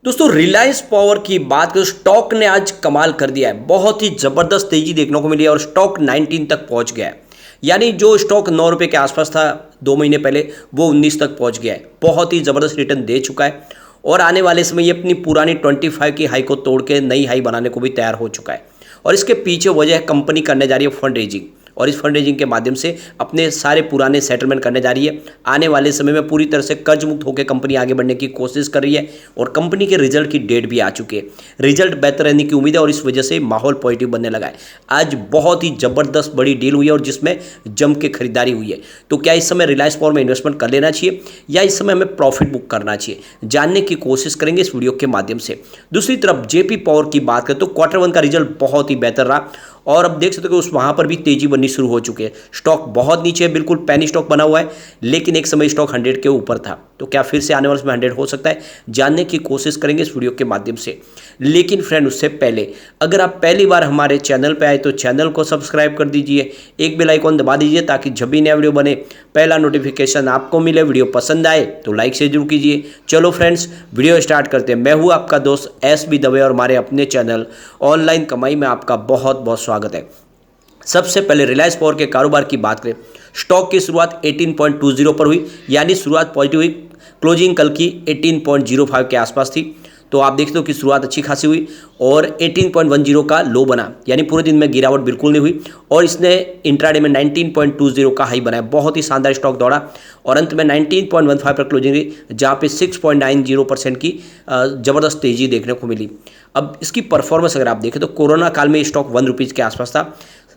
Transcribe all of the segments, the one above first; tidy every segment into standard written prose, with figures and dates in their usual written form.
दोस्तों रिलायंस पावर की बात करें, स्टॉक ने आज कमाल कर दिया है। बहुत ही ज़बरदस्त तेजी देखने को मिली है और स्टॉक 19 तक पहुंच गया है। यानी जो स्टॉक 9 रुपये के आसपास था 2 महीने पहले, वो 19 तक पहुंच गया है। बहुत ही ज़बरदस्त रिटर्न दे चुका है और आने वाले समय ये अपनी पुरानी 25 की हाई को तोड़ के नई हाई बनाने को भी तैयार हो चुका है। और इसके पीछे वजह है, कंपनी करने जा रही है फंड रेजिंग और इस फंड रेजिंग के माध्यम से अपने सारे पुराने सेटलमेंट करने जा रही है। आने वाले समय में पूरी तरह से कर्ज मुक्त होकर कंपनी आगे बढ़ने की कोशिश कर रही है और कंपनी के रिजल्ट की डेट भी आ चुकी है। रिजल्ट बेहतर रहने की उम्मीद है और इस वजह से माहौल पॉजिटिव बनने लगा है। आज बहुत ही ज़बरदस्त बड़ी डील हुई है और जिसमें जम के खरीदारी हुई है। तो क्या इस समय रिलायंस पावर में इन्वेस्टमेंट कर लेना चाहिए या इस समय हमें प्रॉफिट बुक करना चाहिए, जानने की कोशिश करेंगे इस वीडियो के माध्यम से। दूसरी तरफ जेपी पावर की बात करें तो Q1 का रिजल्ट बहुत ही बेहतर रहा और अब देख सकते हो कि उस वहाँ पर भी तेजी बननी शुरू हो चुकी है। स्टॉक बहुत नीचे है, बिल्कुल पैनी स्टॉक बना हुआ है, लेकिन एक समय स्टॉक 100 के ऊपर था। तो क्या फिर से आने वाले समय 100 हो सकता है, जानने की कोशिश करेंगे इस वीडियो के माध्यम से। लेकिन फ्रेंड उससे पहले अगर आप पहली बार हमारे चैनल पर आए तो चैनल को सब्सक्राइब कर दीजिए, एक बेल आइकॉन दबा दीजिए ताकि जब भी नया वीडियो बने पहला नोटिफिकेशन आपको मिले। वीडियो पसंद आए तो लाइक से जरूर कीजिए। चलो फ्रेंड्स वीडियो स्टार्ट करते हैं। मैं हूँ आपका दोस्त SB दवे और हमारे अपने चैनल ऑनलाइन कमाई में आपका बहुत बहुत स्वागत है। सबसे पहले रिलायंस पावर के कारोबार की बात करें, स्टॉक की शुरुआत 18.20 पर हुई, यानी शुरुआत पॉजिटिव हुई। क्लोजिंग कल की 18.05 के आसपास थी। तो आप देखते हो कि शुरुआत अच्छी खासी हुई और 18.10 का लो बना, यानी पूरे दिन में गिरावट बिल्कुल नहीं हुई और इसने इंट्राडे में 19.20 का हाई बनाया। बहुत ही शानदार स्टॉक दौड़ा और अंत में 19.15 पर क्लोजिंग हुई, जहाँ पे 6.90% की ज़बरदस्त तेज़ी देखने को मिली। अब इसकी परफॉर्मेंस अगर आप देखें तो कोरोना काल में स्टॉक 1 रुपीज़ के आसपास था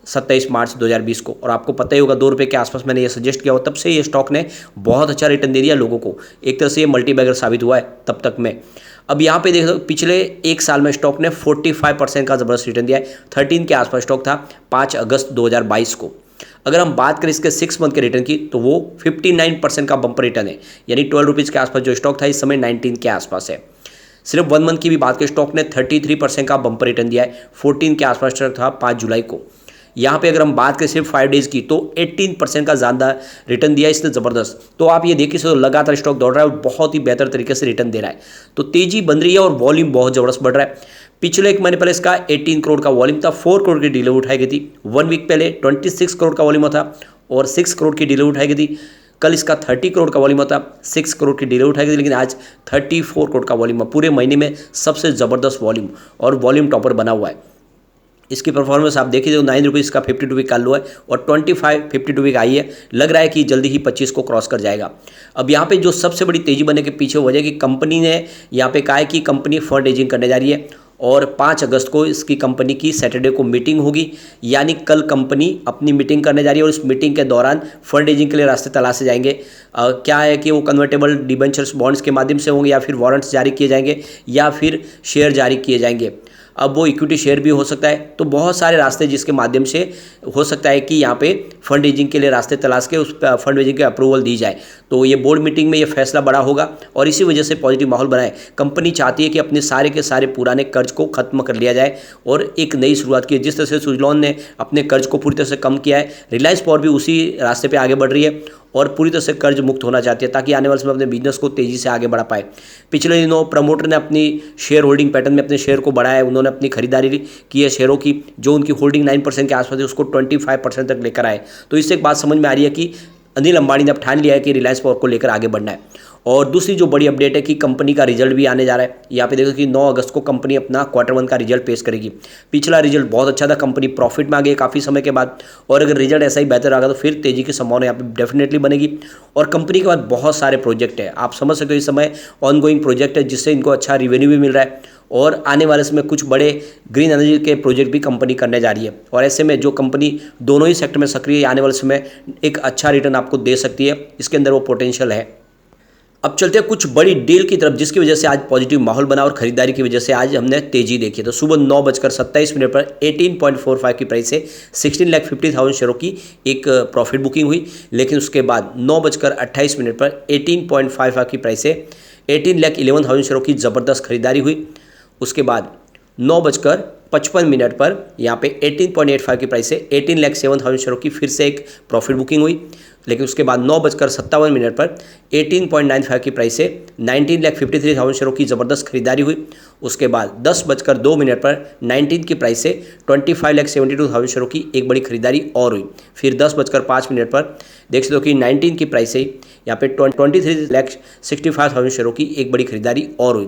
27 मार्च 2020 को, और आपको पता ही होगा 2 रुपये के आसपास मैंने ये सजेस्ट किया, और तब से ये स्टॉक ने बहुत अच्छा रिटर्न दे दिया लोगों को। एक तरह से ये मल्टीबैगर साबित हुआ है तब तक में। अब यहाँ पे देख दो, पिछले एक साल में स्टॉक ने 45% का ज़बरदस्त रिटर्न दिया है। 13 के आसपास स्टॉक था 5 अगस्त 2022 को। अगर हम बात करें इसके 6 मंथ के रिटर्न की तो वो 59% का बम्पर रिटर्न है, यानी 12 रुपीज़ के आसपास जो स्टॉक था इस समय 19 के आसपास है। सिर्फ 1 मंथ की भी बात करें, स्टॉक ने 33% का बम्पर रिटर्न दिया है। 14 के आसपास स्टॉक था 5 जुलाई को। यहाँ पे अगर हम बात करें सिर्फ 5 डेज़ की तो 18% का ज़्यादा रिटर्न दिया इसने, ज़बरदस्त। तो आप ये देखिए तो लगातार स्टॉक दौड़ रहा है और बहुत ही बेहतर तरीके से रिटर्न दे रहा है। तो तेज़ी बन रही है और वॉल्यूम बहुत ज़बरदस्त बढ़ रहा है। पिछले एक महीने पहले इसका 18 करोड़ का वॉल्यूम था, 4 करोड़ की डिलीवरी उठाई गई थी। 1 वीक पहले 26 करोड़ का वॉल्यूम था और 6 करोड़ की डिलीवरी उठाई गई थी। कल इसका 30 करोड़ का वॉल्यूम था, 6 करोड़ की डिलीवरी उठाई गई थी, लेकिन आज 34 करोड़ का वॉल्यूम है। पूरे महीने में सबसे ज़बरदस्त वॉल्यूम और वॉल्यूम टॉपर बना हुआ है। इसकी परफॉर्मेंस आप देखिए तो 9 रुपीज़ का 52 वीक का लो है और 52 वीक आई है। लग रहा है कि जल्दी ही 25 को क्रॉस कर जाएगा। अब यहाँ पे जो सबसे बड़ी तेज़ी बनने के पीछे वजह कि कंपनी ने यहाँ पे कहा है कि कंपनी फंड रेजिंग करने जा रही है और 5 अगस्त को इसकी कंपनी की सैटरडे को मीटिंग होगी, यानी कल कंपनी अपनी मीटिंग करने जा रही है और इस मीटिंग के दौरान फंड रेजिंग के लिए रास्ते तलाशे जाएंगे। क्या है कि वो कन्वर्टेबल डिबेंचर्स बॉन्ड्स के माध्यम से होंगे या फिर वारंट्स जारी किए जाएंगे या फिर शेयर जारी किए जाएंगे। अब वो इक्विटी शेयर भी हो सकता है। तो बहुत सारे रास्ते जिसके माध्यम से हो सकता है कि यहाँ पे फंड रेजिंग के लिए रास्ते तलाश के उस फंड रेजिंग के अप्रूवल दी जाए। तो ये बोर्ड मीटिंग में ये फैसला बड़ा होगा और इसी वजह से पॉजिटिव माहौल बनाए। कंपनी चाहती है कि अपने सारे के सारे पुराने कर्ज को खत्म कर लिया जाए और एक नई शुरुआत की। जिस तरह से सुजलॉन ने अपने कर्ज को पूरी तरह से कम किया है, रिलायंस पावर भी उसी रास्ते पर आगे बढ़ रही है और पूरी तरह से कर्ज मुक्त होना चाहती है ताकि आने वाले समय अपने बिजनेस को तेज़ी से आगे बढ़ा पाए। पिछले दिनों प्रमोटर ने अपनी शेयर होल्डिंग पैटर्न में अपने शेयर को बढ़ाया है। उन्होंने अपनी खरीदारी की है शेयरों की, जो उनकी होल्डिंग 9% के आसपास है उसको 25% तक लेकर आए। तो इससे एक बात समझ में आ रही है कि अनिल अंबानी ने अब ठान लिया है कि रिलायंस पावर को लेकर आगे बढ़ना है। और दूसरी जो बड़ी अपडेट है कि कंपनी का रिजल्ट भी आने जा रहा है। यहाँ पे देखो कि 9 अगस्त को कंपनी अपना Q1 का रिजल्ट पेश करेगी। पिछला रिजल्ट बहुत अच्छा था, कंपनी प्रॉफिट में आ गई काफ़ी समय के बाद, और अगर रिजल्ट ऐसा ही बेहतर आ गया तो फिर तेज़ी की संभावना यहाँ पे डेफिनेटली बनेगी। और कंपनी के बाद बहुत सारे प्रोजेक्ट है, आप समझ सकते हो इस समय ऑनगोइंग प्रोजेक्ट है जिससे इनको अच्छा रिवेन्यू भी मिल रहा है और आने वाले समय कुछ बड़े ग्रीन एनर्जी के प्रोजेक्ट भी कंपनी करने जा रही है। और ऐसे में जो कंपनी दोनों ही सेक्टर में सक्रिय है, आने वाले समय एक अच्छा रिटर्न आपको दे सकती है, इसके अंदर वो पोटेंशियल है। अब चलते हैं कुछ बड़ी डील की तरफ जिसकी वजह से आज पॉजिटिव माहौल बना और खरीदारी की वजह से आज हमने तेजी देखी। तो सुबह 9:27 पर 18.45 की प्राइस से 16,50,000 शेयरों की एक प्रॉफिट बुकिंग हुई, लेकिन उसके बाद 9:28 पर 18.55 की प्राइस से 18,11,000 शेयरों की ज़बरदस्त खरीदारी हुई। उसके बाद 9:55 पर यहाँ पे 18.85 की प्राइस से 18,07,000 शेयरों की फिर से एक प्रॉफिट बुकिंग हुई। लेकिन उसके बाद 9:57 पर 18.95 की प्राइस से 19,53,000 शेयरों की ज़बरदस्त खरीदारी हुई। उसके बाद 10:02 पर 19 की प्राइस से 25,72,000 शेयरों की एक बड़ी खरीदारी और हुई। फिर 10:05 पर देख सकते हो कि 19 की प्राइस से यहाँ पे 23,65,000 शेयरों की एक बड़ी खरीदारी और हुई।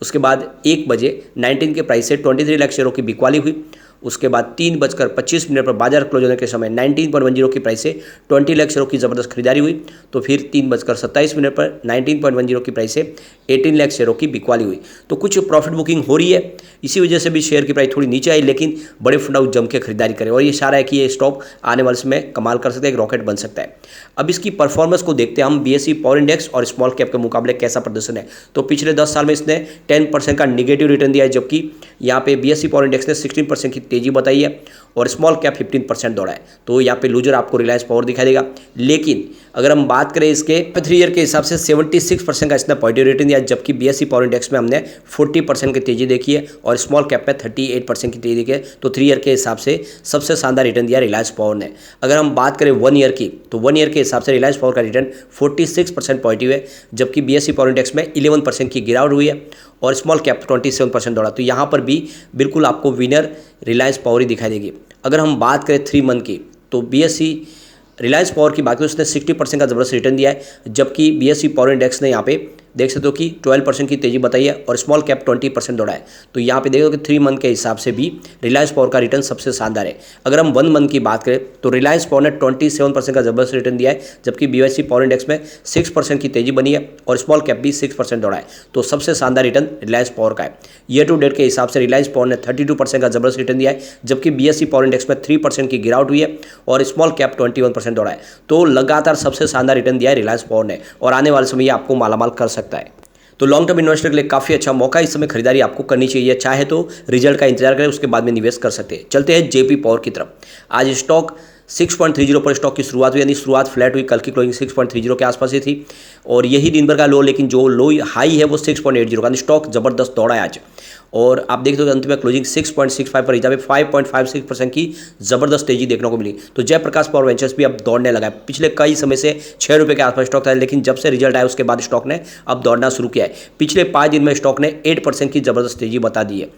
उसके बाद 1 बजे 19 के प्राइस से 23 लाख शेयरों की बिकवाली हुई। उसके बाद 3:25 पर बाजार क्लोज होने के समय 19.10 की प्राइस से 20 लाख शेयरों की ज़बरदस्त खरीदारी हुई। तो फिर 3:27 पर 19.10 की प्राइस से 18 लाख शेयरों की बिकवाली हुई। तो कुछ प्रॉफिट बुकिंग हो रही है, इसी वजह से भी शेयर की प्राइस थोड़ी नीचे आई, लेकिन बड़े फंड हाउस जम के खरीदारी करें और ये इशारा है कि ये स्टॉक आने वाले समय कमाल कर सकता है, एक रॉकेट बन सकता है। अब इसकी परफॉर्मेंस को देखते हैं हम, बीएसई पावर इंडेक्स और स्मॉल कैप के मुकाबले कैसा प्रदर्शन है। तो पिछले 10 साल में इसने 10% का निगेटिव रिटर्न दिया है, जबकि यहाँ पे बीएसई पावर इंडेक्स ने 16% की तेजी बताई है और स्मॉल कैप 15% दौड़ा है। तो यहाँ पे लूजर आपको रिलायंस पावर दिखाई देगा। लेकिन अगर हम बात करें इसके 3 ईयर के हिसाब से 76% का इसने पॉजिटिव रेटिंग दिया, जबकि बीएसई पावर इंडेक्स में हमने 40% की तेजी देखी है और स्मॉल कैप में 38% की तेजी देखी है। तो 3 ईयर के हिसाब से सबसे शानदार रिटर्न दिया रिलायंस पावर ने। अगर हम बात करें 1 ईयर की, तो 1 ईयर के हिसाब से रिलायंस पावर का रिटर्न 46% पॉजिटिव है, जबकि बीएसई पावर इंडेक्स में 11% की गिरावट हुई है और स्मॉल कैप 27% दौड़ा। तो यहाँ पर भी बिल्कुल आपको विनर रिलायंस पावर ही दिखाई देगी। अगर हम बात करें 3 मंथ की, तो बीएसई रिलायंस पावर की बात करें उसने 60% का ज़बरदस्त रिटर्न दिया है, जबकि बीएसई पावर इंडेक्स ने यहाँ पे देख सकते हो कि 12% की तेजी बताई है और स्मॉल कैप 20% दौड़ा है। तो यहाँ पे देखो कि 3 मंथ के हिसाब से भी रिलायंस पावर का रिटर्न सबसे शानदार है। अगर हम 1 मंथ की बात करें तो रिलायंस पावर ने 27% का ज़बरदस्त रिटर्न दिया है, जबकि बीएसई पावर इंडेक्स में 6% की तेजी बनी है और स्मॉल कैप भी 6% दौड़ा है। तो सबसे शानदार रिटर्न रिलायंस पावर का है। ईयर टू डेट के हिसाब से रिलायंस पावर ने 32% का ज़बरदस्त रिटर्न दिया है, जबकि बीएसई पावर इंडेक्स में 3% की गिरावट हुई है और स्मॉल कैप 21% दौड़ा है। तो लगातार सबसे शानदार रिटर्न दिया है रिलायंस पावर ने और आने वाले समय आपको मालामाल कर सकता है। तो लॉन्ग टर्म इन्वेस्टर के लिए काफ़ी अच्छा मौका, इस समय खरीदारी आपको करनी चाहिए। चाहे तो रिजल्ट का इंतजार करें, उसके बाद में निवेश कर सकते हैं। चलते हैं जेपी पावर की तरफ। आज स्टॉक 6.30 पर स्टॉक की शुरुआत हुई, यानी शुरुआत फ्लैट हुई। कल की क्लोजिंग 6.30 के आसपास ही थी और यही दिन भर का लो, लेकिन जो लो हाई है वो 6.80 का। स्टॉक जबरदस्त दौड़ा है आज और आप देख दो अंत में क्लोजिंग 6.65 पर, जहाँ पे 5.56% की जबरदस्त तेजी देखने को मिली। तो जयप्रकाश पावर वेंचर्स भी अब दौड़ने लगा है। पिछले कई समय से 6 रुपये के आसपास स्टॉक था, लेकिन जब से रिजल्ट आया उसके बाद स्टॉक ने अब दौड़ना शुरू किया है। पिछले 5 दिन में स्टॉक ने 8% की जबरदस्त तेजी बता दी है।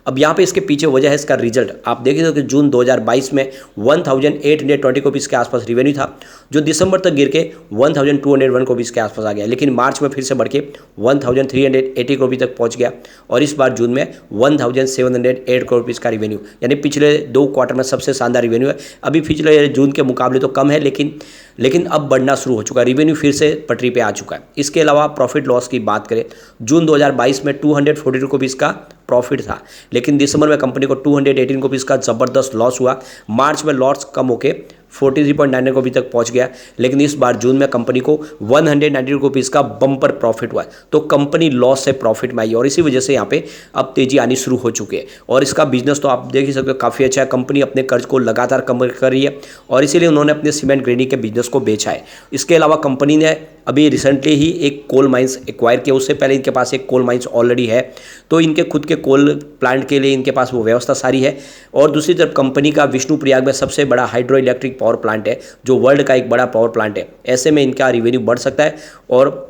अब यहाँ पे इसके पीछे वजह है इसका रिजल्ट। आप देखें तो कि जून 2022 में 1820 रुपीज़ के आसपास रिवेन्यू था, जो दिसंबर तक गिर के 1201 रुपीज़ के आसपास आ गया, लेकिन मार्च में फिर से बढ़ के 1380 रुपये तक पहुँच गया और इस बार जून में 1708 रुपीज़ का रिवेन्यू, यानी पिछले 2 क्वार्टर में सबसे शानदार रिवेन्यू है। अभी पिछले जून के मुकाबले तो कम है, लेकिन अब बढ़ना शुरू हो चुका है, रिवेन्यू फिर से पटरी पे आ चुका है। इसके अलावा प्रॉफिट लॉस की बात करें, जून 2022 में 242 रुपीज़ का प्रॉफिट था, लेकिन दिसंबर में कंपनी को 218 रुपीज़ का ज़बरदस्त लॉस हुआ। मार्च में लॉस कम होकर 43.99 रुपये तक पहुंच गया, लेकिन इस बार जून में कंपनी को 190 रुपीज़ का बम्पर प्रॉफिट हुआ। तो कंपनी लॉस से प्रॉफिट में आई और इसी वजह से यहाँ पे अब तेजी आनी शुरू हो चुकी है और इसका बिजनेस तो आप देख ही सकते हो काफ़ी अच्छा है। कंपनी अपने कर्ज को लगातार कम कर रही है और इसीलिए उन्होंने अपने सीमेंट ग्रेडिंग के बिजनेस को बेचा है। इसके अलावा कंपनी ने अभी रिसेंटली ही एक कोल माइंस एक्वायर किया, उससे पहले इनके पास एक कोल माइंस ऑलरेडी है, तो इनके खुद के कोल प्लांट के लिए इनके पास वो व्यवस्था सारी है। और दूसरी तरफ कंपनी का विष्णुप्रयाग में सबसे बड़ा हाइड्रो इलेक्ट्रिक पावर प्लांट है, जो वर्ल्ड का एक बड़ा पावर प्लांट है। ऐसे में इनका रिवेन्यू बढ़ सकता है और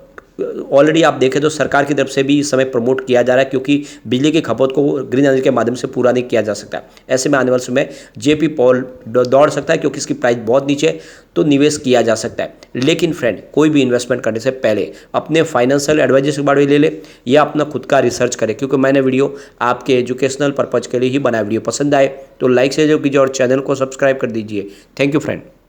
ऑलरेडी आप देखें तो सरकार की तरफ से भी इस समय प्रमोट किया जा रहा है, क्योंकि बिजली की खपत को ग्रीन एनर्जी के माध्यम से पूरा नहीं किया जा सकता। ऐसे में आने वाले समय जेपी पावर दौड़ सकता है, क्योंकि इसकी प्राइस बहुत नीचे है, तो निवेश किया जा सकता है। लेकिन फ्रेंड, कोई भी इन्वेस्टमेंट करने से पहले अपने फाइनेंशियल एडवाइजर के बारे में ले ले या अपना खुद का रिसर्च करें, क्योंकि मैंने वीडियो आपके एजुकेशनल पर्पज़ के लिए ही बनाया। वीडियो पसंद आए तो लाइक शेयर कीजिए और चैनल को सब्सक्राइब कर दीजिए। Thank you friend.